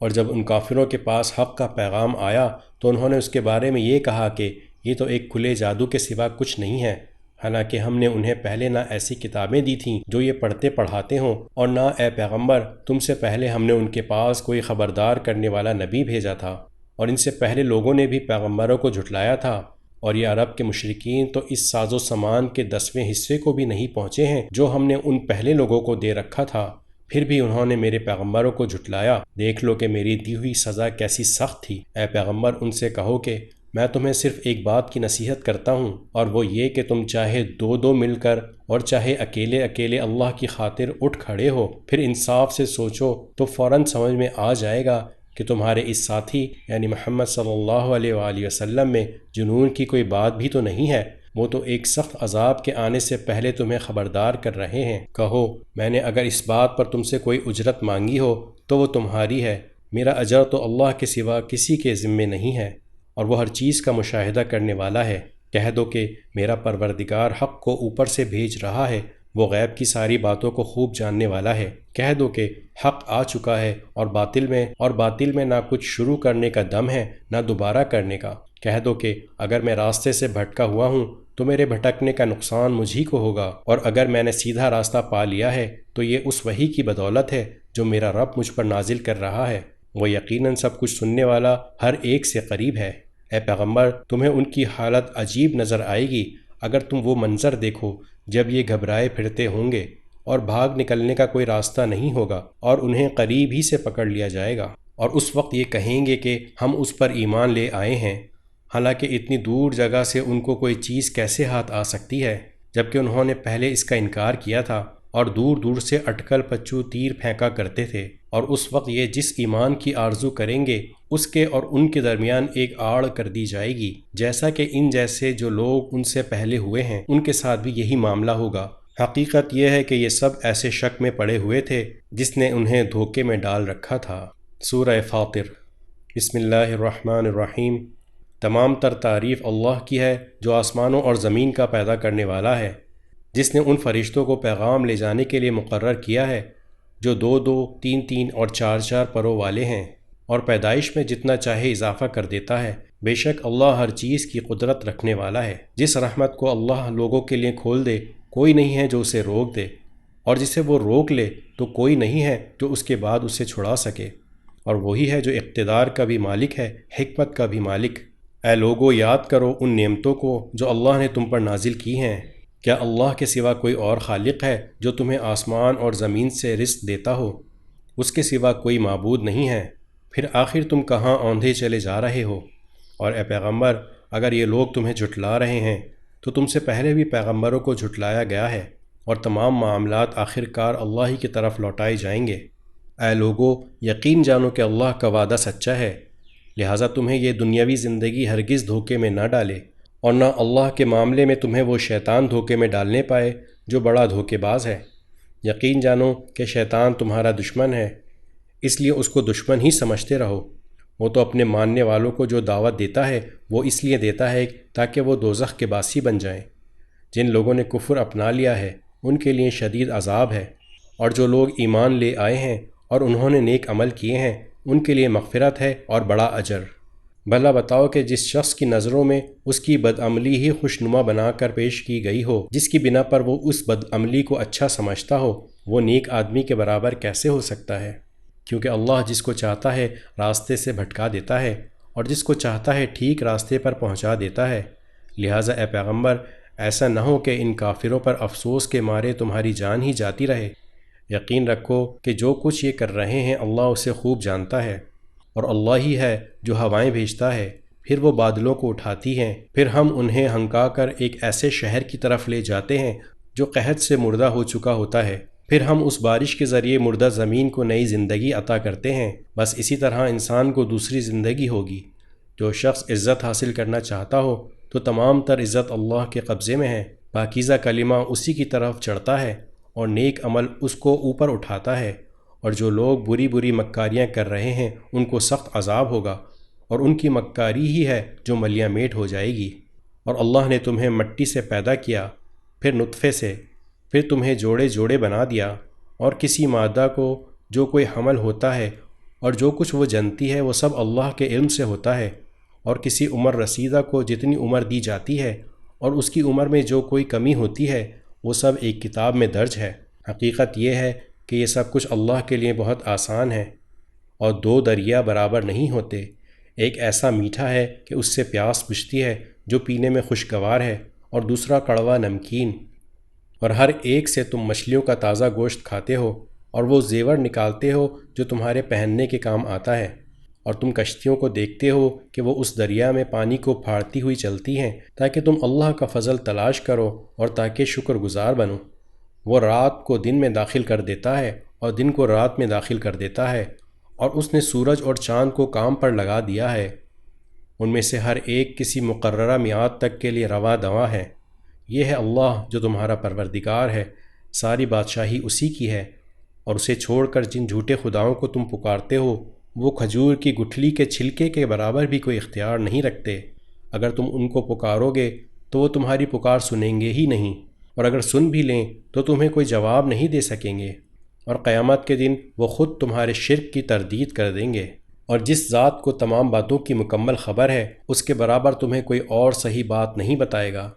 اور جب ان کافروں کے پاس حق کا پیغام آیا تو انہوں نے اس کے بارے میں یہ کہا کہ یہ تو ایک کھلے جادو کے سوا کچھ نہیں ہے، حالانکہ ہم نے انہیں پہلے نہ ایسی کتابیں دی تھیں جو یہ پڑھتے پڑھاتے ہوں، اور نہ اے پیغمبر تم سے پہلے ہم نے ان کے پاس کوئی خبردار کرنے والا نبی بھیجا تھا، اور ان سے پہلے لوگوں نے بھی پیغمبروں کو جھٹلایا تھا، اور یہ عرب کے مشرکین تو اس ساز و سامان کے 10ویں حصے کو بھی نہیں پہنچے ہیں جو ہم نے ان پہلے لوگوں کو دے رکھا تھا، پھر بھی انہوں نے میرے پیغمبروں کو جھٹلایا۔ دیکھ لو کہ میری دی ہوئی سزا کیسی سخت تھی۔ اے پیغمبر ان سے کہو کہ میں تمہیں صرف ایک بات کی نصیحت کرتا ہوں، اور وہ یہ کہ تم چاہے دو دو مل کر اور چاہے اکیلے اکیلے اللہ کی خاطر اٹھ کھڑے ہو، پھر انصاف سے سوچو تو فوراً سمجھ میں آ جائے گا کہ تمہارے اس ساتھی یعنی محمد صلی اللہ علیہ وآلہ وسلم میں جنون کی کوئی بات بھی تو نہیں ہے، وہ تو ایک سخت عذاب کے آنے سے پہلے تمہیں خبردار کر رہے ہیں۔ کہو میں نے اگر اس بات پر تم سے کوئی اجرت مانگی ہو تو وہ تمہاری ہے، میرا اجر تو اللہ کے سوا کسی کے ذمے نہیں ہے، اور وہ ہر چیز کا مشاہدہ کرنے والا ہے۔ کہہ دو کہ میرا پروردگار حق کو اوپر سے بھیج رہا ہے، وہ غیب کی ساری باتوں کو خوب جاننے والا ہے۔ کہہ دو کہ حق آ چکا ہے اور باطل میں نہ کچھ شروع کرنے کا دم ہے نہ دوبارہ کرنے کا۔ کہہ دو کہ اگر میں راستے سے بھٹکا ہوا ہوں تو میرے بھٹکنے کا نقصان مجھی کو ہوگا، اور اگر میں نے سیدھا راستہ پا لیا ہے تو یہ اس وحی کی بدولت ہے جو میرا رب مجھ پر نازل کر رہا ہے، وہ یقیناً سب کچھ سننے والا ہر ایک سے قریب ہے۔ اے پیغمبر تمہیں ان کی حالت عجیب نظر آئے گی اگر تم وہ منظر دیکھو جب یہ گھبرائے پھرتے ہوں گے اور بھاگ نکلنے کا کوئی راستہ نہیں ہوگا، اور انہیں قریب ہی سے پکڑ لیا جائے گا، اور اس وقت یہ کہیں گے کہ ہم اس پر ایمان لے آئے ہیں، حالانکہ اتنی دور جگہ سے ان کو کوئی چیز کیسے ہاتھ آ سکتی ہے جبکہ انہوں نے پہلے اس کا انکار کیا تھا اور دور دور سے اٹکل پچو تیر پھینکا کرتے تھے، اور اس وقت یہ جس ایمان کی آرزو کریں گے اس کے اور ان کے درمیان ایک آڑ کر دی جائے گی، جیسا کہ ان جیسے جو لوگ ان سے پہلے ہوئے ہیں ان کے ساتھ بھی یہی معاملہ ہوگا۔ حقیقت یہ ہے کہ یہ سب ایسے شک میں پڑے ہوئے تھے جس نے انہیں دھوکے میں ڈال رکھا تھا۔ سورہ فاطر۔ بسم اللہ الرحمن الرحیم۔ تمام تر تعریف اللہ کی ہے جو آسمانوں اور زمین کا پیدا کرنے والا ہے، جس نے ان فرشتوں کو پیغام لے جانے کے لیے مقرر کیا ہے جو 2 2 3 3 اور 4 4 پروں والے ہیں، اور پیدائش میں جتنا چاہے اضافہ کر دیتا ہے۔ بے شک اللہ ہر چیز کی قدرت رکھنے والا ہے۔ جس رحمت کو اللہ لوگوں کے لیے کھول دے کوئی نہیں ہے جو اسے روک دے، اور جسے وہ روک لے تو کوئی نہیں ہے جو اس کے بعد اسے چھڑا سکے، اور وہی ہے جو اقتدار کا بھی مالک ہے، حکمت کا بھی مالک۔ اے لوگو یاد کرو ان نعمتوں کو جو اللہ نے تم پر نازل کی ہیں۔ کیا اللہ کے سوا کوئی اور خالق ہے جو تمہیں آسمان اور زمین سے رزق دیتا ہو؟ اس کے سوا کوئی معبود نہیں ہے۔ پھر آخر تم کہاں اوندھے چلے جا رہے ہو؟ اور اے پیغمبر اگر یہ لوگ تمہیں جھٹلا رہے ہیں تو تم سے پہلے بھی پیغمبروں کو جھٹلایا گیا ہے، اور تمام معاملات آخر کار اللہ ہی کی طرف لوٹائے جائیں گے۔ اے لوگو یقین جانو کہ اللہ کا وعدہ سچا ہے، لہٰذا تمہیں یہ دنیاوی زندگی ہرگز دھوکے میں نہ ڈالے، اور نہ اللہ کے معاملے میں تمہیں وہ شیطان دھوکے میں ڈالنے پائے جو بڑا دھوکے باز ہے۔ یقین جانو کہ شیطان تمہارا دشمن ہے، اس لیے اس کو دشمن ہی سمجھتے رہو۔ وہ تو اپنے ماننے والوں کو جو دعوت دیتا ہے وہ اس لیے دیتا ہے تاکہ وہ دوزخ کے باسی بن جائیں۔ جن لوگوں نے کفر اپنا لیا ہے ان کے لیے شدید عذاب ہے، اور جو لوگ ایمان لے آئے ہیں اور انہوں نے نیک عمل کیے ہیں ان کے لیے مغفرت ہے اور بڑا اجر۔ بھلا بتاؤ کہ جس شخص کی نظروں میں اس کی بدعملی ہی خوشنما بنا کر پیش کی گئی ہو، جس کی بنا پر وہ اس بدعملی کو اچھا سمجھتا ہو، وہ نیک آدمی کے برابر کیسے ہو سکتا ہے؟ کیونکہ اللہ جس کو چاہتا ہے راستے سے بھٹکا دیتا ہے اور جس کو چاہتا ہے ٹھیک راستے پر پہنچا دیتا ہے۔ لہٰذا اے پیغمبر ایسا نہ ہو کہ ان کافروں پر افسوس کے مارے تمہاری جان ہی جاتی رہے۔ یقین رکھو کہ جو کچھ یہ کر رہے ہیں اللہ اسے خوب جانتا ہے، اور اللہ ہی ہے جو ہوائیں بھیجتا ہے، پھر وہ بادلوں کو اٹھاتی ہیں، پھر ہم انہیں ہنکا کر ایک ایسے شہر کی طرف لے جاتے ہیں جو قحط سے مردہ ہو چکا ہوتا ہے، پھر ہم اس بارش کے ذریعے مردہ زمین کو نئی زندگی عطا کرتے ہیں۔ بس اسی طرح انسان کو دوسری زندگی ہوگی۔ جو شخص عزت حاصل کرنا چاہتا ہو تو تمام تر عزت اللہ کے قبضے میں ہے۔ پاکیزہ کلمہ اسی کی طرف چڑھتا ہے اور نیک عمل اس کو اوپر اٹھاتا ہے، اور جو لوگ بری بری مکاریاں کر رہے ہیں ان کو سخت عذاب ہوگا، اور ان کی مکاری ہی ہے جو ملیاں میٹ ہو جائے گی۔ اور اللہ نے تمہیں مٹی سے پیدا کیا، پھر نطفے سے، پھر تمہیں جوڑے جوڑے بنا دیا، اور کسی مادہ کو جو کوئی حمل ہوتا ہے اور جو کچھ وہ جنتی ہے وہ سب اللہ کے علم سے ہوتا ہے، اور کسی عمر رسیدہ کو جتنی عمر دی جاتی ہے اور اس کی عمر میں جو کوئی کمی ہوتی ہے وہ سب ایک کتاب میں درج ہے۔ حقیقت یہ ہے کہ یہ سب کچھ اللہ کے لیے بہت آسان ہے، اور دو دریا برابر نہیں ہوتے، ایک ایسا میٹھا ہے کہ اس سے پیاس بجھتی ہے جو پینے میں خوشگوار ہے، اور دوسرا کڑوا نمکین، اور ہر ایک سے تم مچھلیوں کا تازہ گوشت کھاتے ہو اور وہ زیور نکالتے ہو جو تمہارے پہننے کے کام آتا ہے، اور تم کشتیوں کو دیکھتے ہو کہ وہ اس دریا میں پانی کو پھاڑتی ہوئی چلتی ہیں تاکہ تم اللہ کا فضل تلاش کرو اور تاکہ شکر گزار بنو۔ وہ رات کو دن میں داخل کر دیتا ہے اور دن کو رات میں داخل کر دیتا ہے، اور اس نے سورج اور چاند کو کام پر لگا دیا ہے، ان میں سے ہر ایک کسی مقررہ میعاد تک کے لیے رواں دواں ہے۔ یہ ہے اللہ جو تمہارا پروردگار ہے، ساری بادشاہی اسی کی ہے، اور اسے چھوڑ کر جن جھوٹے خداؤں کو تم پکارتے ہو وہ کھجور کی گٹھلی کے چھلکے کے برابر بھی کوئی اختیار نہیں رکھتے۔ اگر تم ان کو پکارو گے تو وہ تمہاری پکار سنیں گے ہی نہیں، اور اگر سن بھی لیں تو تمہیں کوئی جواب نہیں دے سکیں گے، اور قیامت کے دن وہ خود تمہارے شرک کی تردید کر دیں گے۔ اور جس ذات کو تمام باتوں کی مکمل خبر ہے اس کے برابر تمہیں کوئی اور صحیح بات نہیں بتائے گا۔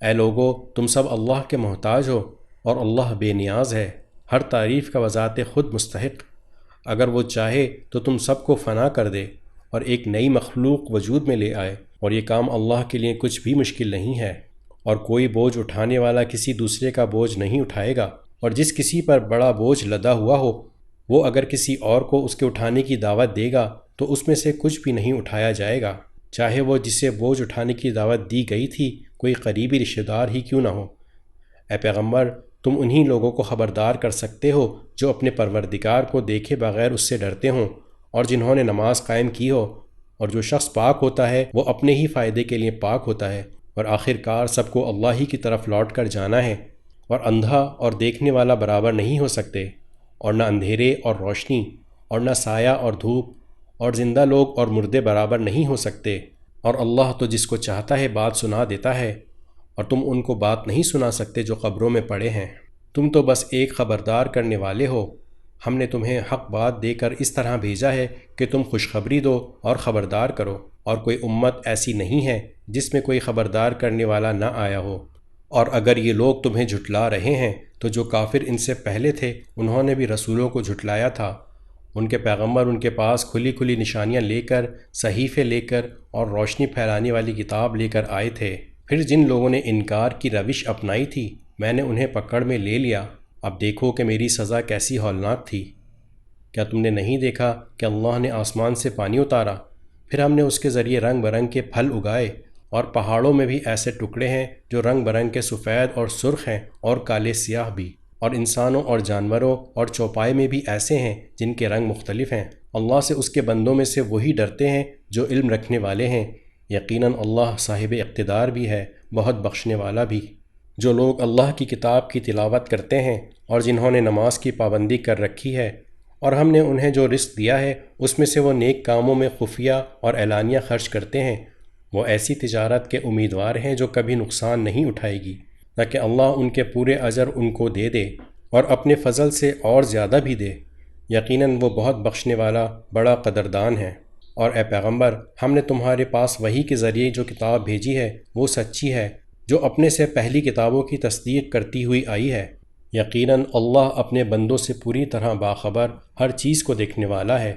اے لوگو، تم سب اللہ کے محتاج ہو، اور اللہ بے نیاز ہے، ہر تعریف کا بذات خود مستحق۔ اگر وہ چاہے تو تم سب کو فنا کر دے اور ایک نئی مخلوق وجود میں لے آئے، اور یہ کام اللہ کے لیے کچھ بھی مشکل نہیں ہے، اور کوئی بوجھ اٹھانے والا کسی دوسرے کا بوجھ نہیں اٹھائے گا، اور جس کسی پر بڑا بوجھ لدا ہوا ہو وہ اگر کسی اور کو اس کے اٹھانے کی دعوت دے گا تو اس میں سے کچھ بھی نہیں اٹھایا جائے گا، چاہے وہ جسے بوجھ اٹھانے کی دعوت دی گئی تھی کوئی قریبی رشتہ دار ہی کیوں نہ ہو۔ اے پیغمبر، تم انہی لوگوں کو خبردار کر سکتے ہو جو اپنے پروردگار کو دیکھے بغیر اس سے ڈرتے ہوں اور جنہوں نے نماز قائم کی ہو، اور جو شخص پاک ہوتا ہے وہ اپنے ہی فائدے کے لیے پاک ہوتا ہے، اور آخر کار سب کو اللہ ہی کی طرف لوٹ کر جانا ہے، اور اندھا اور دیکھنے والا برابر نہیں ہو سکتے، اور نہ اندھیرے اور روشنی، اور نہ سایہ اور دھوپ، اور زندہ لوگ اور مردے برابر نہیں ہو سکتے، اور اللہ تو جس کو چاہتا ہے بات سنا دیتا ہے، اور تم ان کو بات نہیں سنا سکتے جو قبروں میں پڑے ہیں۔ تم تو بس ایک خبردار کرنے والے ہو، ہم نے تمہیں حق بات دے کر اس طرح بھیجا ہے کہ تم خوشخبری دو اور خبردار کرو، اور کوئی امت ایسی نہیں ہے جس میں کوئی خبردار کرنے والا نہ آیا ہو۔ اور اگر یہ لوگ تمہیں جھٹلا رہے ہیں تو جو کافر ان سے پہلے تھے انہوں نے بھی رسولوں کو جھٹلایا تھا، ان کے پیغمبر ان کے پاس کھلی کھلی نشانیاں لے کر، صحیفے لے کر اور روشنی پھیلانے والی کتاب لے کر آئے تھے۔ پھر جن لوگوں نے انکار کی روش اپنائی تھی میں نے انہیں پکڑ میں لے لیا، اب دیکھو کہ میری سزا کیسی ہولناک تھی۔ کیا تم نے نہیں دیکھا کہ اللہ نے آسمان سے پانی اتارا، پھر ہم نے اس کے ذریعے رنگ برنگ کے پھل اگائے، اور پہاڑوں میں بھی ایسے ٹکڑے ہیں جو رنگ برنگ کے سفید اور سرخ ہیں اور کالے سیاہ بھی، اور انسانوں اور جانوروں اور چوپائے میں بھی ایسے ہیں جن کے رنگ مختلف ہیں۔ اللہ سے اس کے بندوں میں سے وہی ڈرتے ہیں جو علم رکھنے والے ہیں، یقیناً اللہ صاحب اقتدار بھی ہے، بہت بخشنے والا بھی۔ جو لوگ اللہ کی کتاب کی تلاوت کرتے ہیں اور جنہوں نے نماز کی پابندی کر رکھی ہے، اور ہم نے انہیں جو رزق دیا ہے اس میں سے وہ نیک کاموں میں خفیہ اور اعلانیہ خرچ کرتے ہیں، وہ ایسی تجارت کے امیدوار ہیں جو کبھی نقصان نہیں اٹھائے گی، تاکہ اللہ ان کے پورے اجر ان کو دے دے اور اپنے فضل سے اور زیادہ بھی دے، یقیناً وہ بہت بخشنے والا بڑا قدردان ہے۔ اور اے پیغمبر، ہم نے تمہارے پاس وحی کے ذریعے جو کتاب بھیجی ہے وہ سچی ہے جو اپنے سے پہلی کتابوں کی تصدیق کرتی ہوئی آئی ہے، یقیناً اللہ اپنے بندوں سے پوری طرح باخبر ہر چیز کو دیکھنے والا ہے۔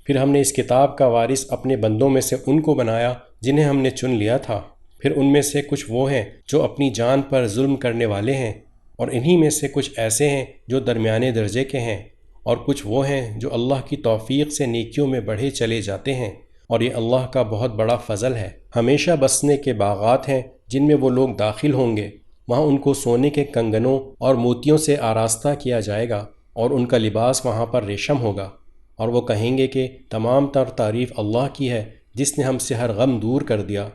پھر ہم نے اس کتاب کا وارث اپنے بندوں میں سے ان کو بنایا جنہیں ہم نے چن لیا تھا، پھر ان میں سے کچھ وہ ہیں جو اپنی جان پر ظلم کرنے والے ہیں، اور انہی میں سے کچھ ایسے ہیں جو درمیانے درجے کے ہیں، اور کچھ وہ ہیں جو اللہ کی توفیق سے نیکیوں میں بڑھے چلے جاتے ہیں، اور یہ اللہ کا بہت بڑا فضل ہے۔ ہمیشہ بسنے کے باغات ہیں جن میں وہ لوگ داخل ہوں گے، وہاں ان کو سونے کے کنگنوں اور موتیوں سے آراستہ کیا جائے گا، اور ان کا لباس وہاں پر ریشم ہوگا، اور وہ کہیں گے کہ تمام تر تعریف اللہ کی ہے جس نے ہم سے ہر غم دور کر دیا۔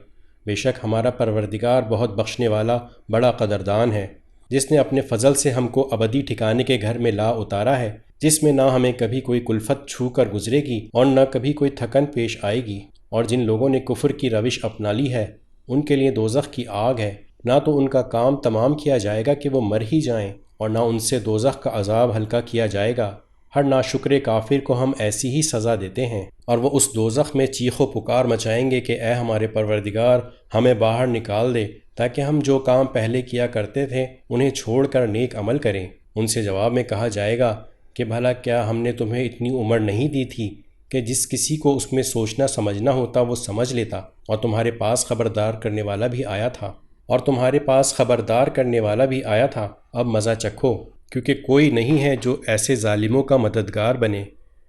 بے شک ہمارا پروردگار بہت بخشنے والا بڑا قدردان ہے، جس نے اپنے فضل سے ہم کو ابدی ٹھکانے کے گھر میں لا اتارا ہے، جس میں نہ ہمیں کبھی کوئی کلفت چھو کر گزرے گی اور نہ کبھی کوئی تھکن پیش آئے گی۔ اور جن لوگوں نے کفر کی روش اپنا لی ہے ان کے لیے دوزخ کی آگ ہے، نہ تو ان کا کام تمام کیا جائے گا کہ وہ مر ہی جائیں، اور نہ ان سے دوزخ کا عذاب ہلکا کیا جائے گا۔ ہر ناشکر کافر کو ہم ایسی ہی سزا دیتے ہیں، اور وہ اس دوزخ میں چیخ و پکار مچائیں گے کہ اے ہمارے پروردگار، ہمیں باہر نکال دے تاکہ ہم جو کام پہلے کیا کرتے تھے انہیں چھوڑ کر نیک عمل کریں۔ ان سے جواب میں کہا جائے گا کہ بھلا کیا ہم نے تمہیں اتنی عمر نہیں دی تھی کہ جس کسی کو اس میں سوچنا سمجھنا ہوتا وہ سمجھ لیتا، اور تمہارے پاس خبردار کرنے والا بھی آیا تھا، اب مزہ چکھو، کیونکہ کوئی نہیں ہے جو ایسے ظالموں کا مددگار بنے۔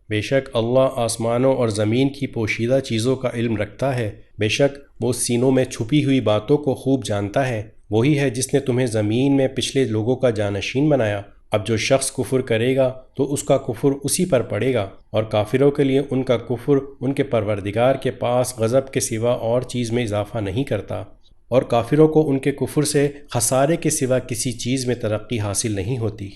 بے شک اللہ آسمانوں اور زمین کی پوشیدہ چیزوں کا علم رکھتا ہے، بے شک وہ سینوں میں چھپی ہوئی باتوں کو خوب جانتا ہے۔ وہی ہے جس نے تمہیں زمین میں پچھلے لوگوں کا جانشین بنایا۔ اب جو شخص کفر کرے گا تو اس کا کفر اسی پر پڑے گا، اور کافروں کے لیے ان کا کفر ان کے پروردگار کے پاس غضب کے سوا اور چیز میں اضافہ نہیں کرتا، اور کافروں کو ان کے کفر سے خسارے کے سوا کسی چیز میں ترقی حاصل نہیں ہوتی۔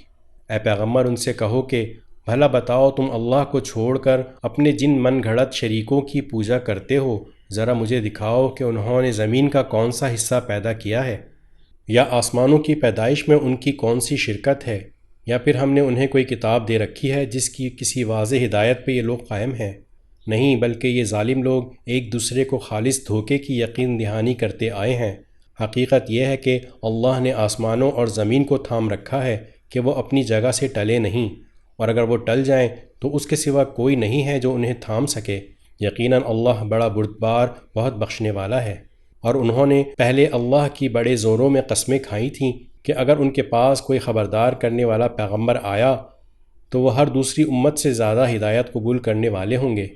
اے پیغمبر ان سے کہو کہ بھلا بتاؤ تم اللہ کو چھوڑ کر اپنے جن من گھڑت شریکوں کی پوجا کرتے ہو، ذرا مجھے دکھاؤ کہ انہوں نے زمین کا کون سا حصہ پیدا کیا ہے، یا آسمانوں کی پیدائش میں ان کی کون سی شرکت ہے، یا پھر ہم نے انہیں کوئی کتاب دے رکھی ہے جس کی کسی واضح ہدایت پہ یہ لوگ قائم ہیں؟ نہیں، بلکہ یہ ظالم لوگ ایک دوسرے کو خالص دھوکے کی یقین دہانی کرتے آئے ہیں۔ حقیقت یہ ہے کہ اللہ نے آسمانوں اور زمین کو تھام رکھا ہے کہ وہ اپنی جگہ سے ٹلے نہیں، اور اگر وہ ٹل جائیں تو اس کے سوا کوئی نہیں ہے جو انہیں تھام سکے۔ یقیناً اللہ بڑا بردبار بہت بخشنے والا ہے۔ اور انہوں نے پہلے اللہ کی بڑے زوروں میں قسمیں کھائی تھیں کہ اگر ان کے پاس کوئی خبردار کرنے والا پیغمبر آیا تو وہ ہر دوسری امت سے زیادہ ہدایت قبول کرنے والے ہوں گے،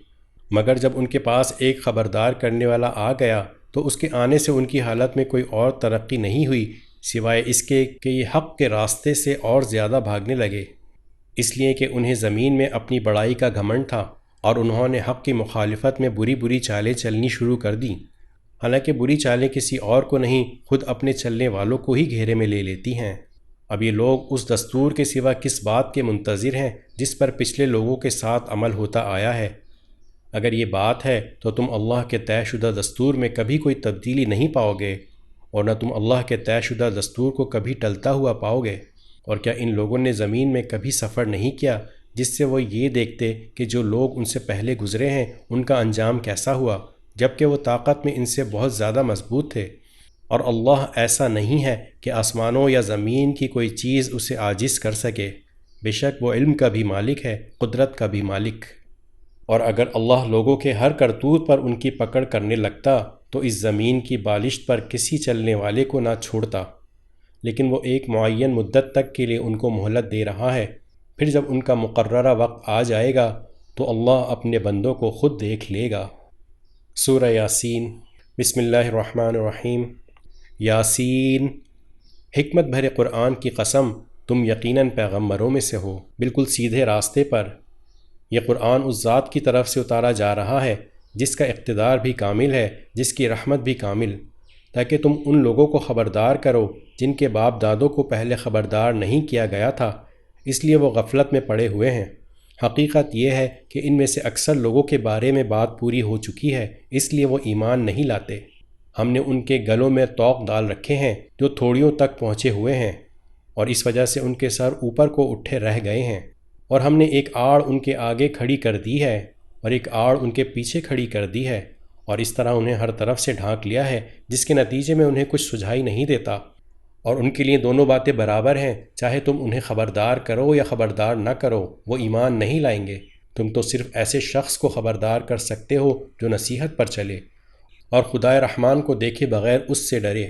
مگر جب ان کے پاس ایک خبردار کرنے والا آ گیا تو اس کے آنے سے ان کی حالت میں کوئی اور ترقی نہیں ہوئی سوائے اس کے کہ یہ حق کے راستے سے اور زیادہ بھاگنے لگے، اس لیے کہ انہیں زمین میں اپنی بڑائی کا گھمنڈ تھا، اور انہوں نے حق کی مخالفت میں بری بری چالیں چلنی شروع کر دیں، حالانکہ بری چالیں کسی اور کو نہیں، خود اپنے چلنے والوں کو ہی گھیرے میں لے لیتی ہیں۔ اب یہ لوگ اس دستور کے سوا کس بات کے منتظر ہیں جس پر پچھلے لوگوں کے ساتھ عمل ہوتا آیا ہے؟ اگر یہ بات ہے تو تم اللہ کے طے شدہ دستور میں کبھی کوئی تبدیلی نہیں پاؤ گے، اور نہ تم اللہ کے طے شدہ دستور کو کبھی ٹلتا ہوا پاؤ گے۔ اور کیا ان لوگوں نے زمین میں کبھی سفر نہیں کیا جس سے وہ یہ دیکھتے کہ جو لوگ ان سے پہلے گزرے ہیں ان کا انجام کیسا ہوا، جبکہ وہ طاقت میں ان سے بہت زیادہ مضبوط تھے؟ اور اللہ ایسا نہیں ہے کہ آسمانوں یا زمین کی کوئی چیز اسے عاجز کر سکے، بے شک وہ علم کا بھی مالک ہے، قدرت کا بھی مالک۔ اور اگر اللہ لوگوں کے ہر کرتوت پر ان کی پکڑ کرنے لگتا تو اس زمین کی بالشت پر کسی چلنے والے کو نہ چھوڑتا، لیکن وہ ایک معین مدت تک کے لیے ان کو مہلت دے رہا ہے، پھر جب ان کا مقررہ وقت آ جائے گا تو اللہ اپنے بندوں کو خود دیکھ لے گا۔ سورہ یاسین۔ بسم اللہ الرحمن الرحیم۔ یاسین، حکمت بھرے قرآن کی قسم، تم یقیناً پیغمبروں میں سے ہو، بالکل سیدھے راستے پر۔ یہ قرآن اس ذات کی طرف سے اتارا جا رہا ہے جس کا اقتدار بھی کامل ہے، جس کی رحمت بھی کامل، تاکہ تم ان لوگوں کو خبردار کرو جن کے باپ دادوں کو پہلے خبردار نہیں کیا گیا تھا، اس لیے وہ غفلت میں پڑے ہوئے ہیں۔ حقیقت یہ ہے کہ ان میں سے اکثر لوگوں کے بارے میں بات پوری ہو چکی ہے، اس لیے وہ ایمان نہیں لاتے۔ ہم نے ان کے گلوں میں طوق ڈال رکھے ہیں جو تھوڑیوں تک پہنچے ہوئے ہیں، اور اس وجہ سے ان کے سر اوپر کو اٹھے رہ گئے ہیں، اور ہم نے ایک آڑ ان کے آگے کھڑی کر دی ہے اور ایک آڑ ان کے پیچھے کھڑی کر دی ہے، اور اس طرح انہیں ہر طرف سے ڈھانک لیا ہے جس کے نتیجے میں انہیں کچھ سجھائی نہیں دیتا، اور ان کے لیے دونوں باتیں برابر ہیں، چاہے تم انہیں خبردار کرو یا خبردار نہ کرو، وہ ایمان نہیں لائیں گے۔ تم تو صرف ایسے شخص کو خبردار کر سکتے ہو جو نصیحت پر چلے اور خدائے رحمان کو دیکھے بغیر اس سے ڈرے،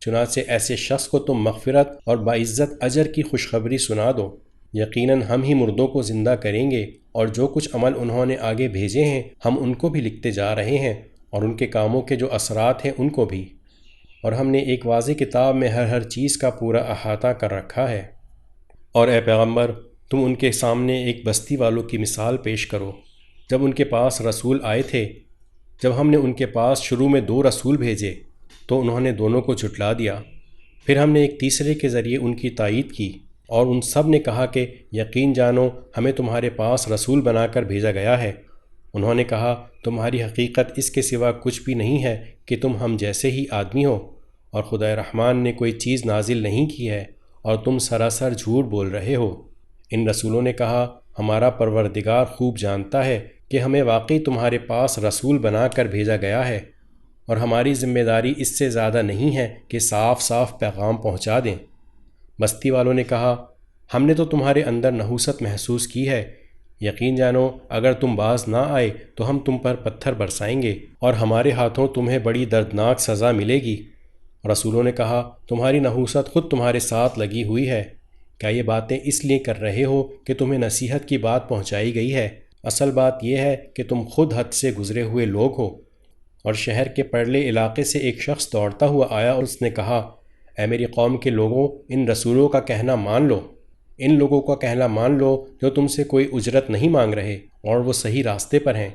چنانچہ ایسے شخص کو تم مغفرت اور باعزت اجر کی خوشخبری سنا دو۔ یقیناً ہم ہی مردوں کو زندہ کریں گے اور جو کچھ عمل انہوں نے آگے بھیجے ہیں ہم ان کو بھی لکھتے جا رہے ہیں، اور ان کے کاموں کے جو اثرات ہیں ان کو بھی، اور ہم نے ایک واضح کتاب میں ہر چیز کا پورا احاطہ کر رکھا ہے۔ اور اے پیغمبر، تم ان کے سامنے ایک بستی والوں کی مثال پیش کرو جب ان کے پاس رسول آئے تھے۔ جب ہم نے ان کے پاس شروع میں 2 رسول بھیجے تو انہوں نے دونوں کو جھٹلا دیا، پھر ہم نے ایک تیسرے کے ذریعے ان کی تائید کی، اور ان سب نے کہا کہ یقین جانو ہمیں تمہارے پاس رسول بنا کر بھیجا گیا ہے۔ انہوں نے کہا تمہاری حقیقت اس کے سوا کچھ بھی نہیں ہے کہ تم ہم جیسے ہی آدمی ہو، اور خدائے رحمان نے کوئی چیز نازل نہیں کی ہے اور تم سراسر جھوٹ بول رہے ہو۔ ان رسولوں نے کہا ہمارا پروردگار خوب جانتا ہے کہ ہمیں واقعی تمہارے پاس رسول بنا کر بھیجا گیا ہے، اور ہماری ذمہ داری اس سے زیادہ نہیں ہے کہ صاف صاف پیغام پہنچا دیں۔ بستی والوں نے کہا ہم نے تو تمہارے اندر نحوست محسوس کی ہے، یقین جانو اگر تم باز نہ آئے تو ہم تم پر پتھر برسائیں گے اور ہمارے ہاتھوں تمہیں بڑی دردناک سزا ملے گی۔ رسولوں نے کہا تمہاری نحوست خود تمہارے ساتھ لگی ہوئی ہے، کیا یہ باتیں اس لیے کر رہے ہو کہ تمہیں نصیحت کی بات پہنچائی گئی ہے؟ اصل بات یہ ہے کہ تم خود حد سے گزرے ہوئے لوگ ہو۔ اور شہر کے پرلے علاقے سے ایک شخص دوڑتا ہوا آیا اور اس نے کہا اے میری قوم کے لوگوں، ان رسولوں کا کہنا مان لو، ان لوگوں کا کہنا مان لو جو تم سے کوئی اجرت نہیں مانگ رہے اور وہ صحیح راستے پر ہیں۔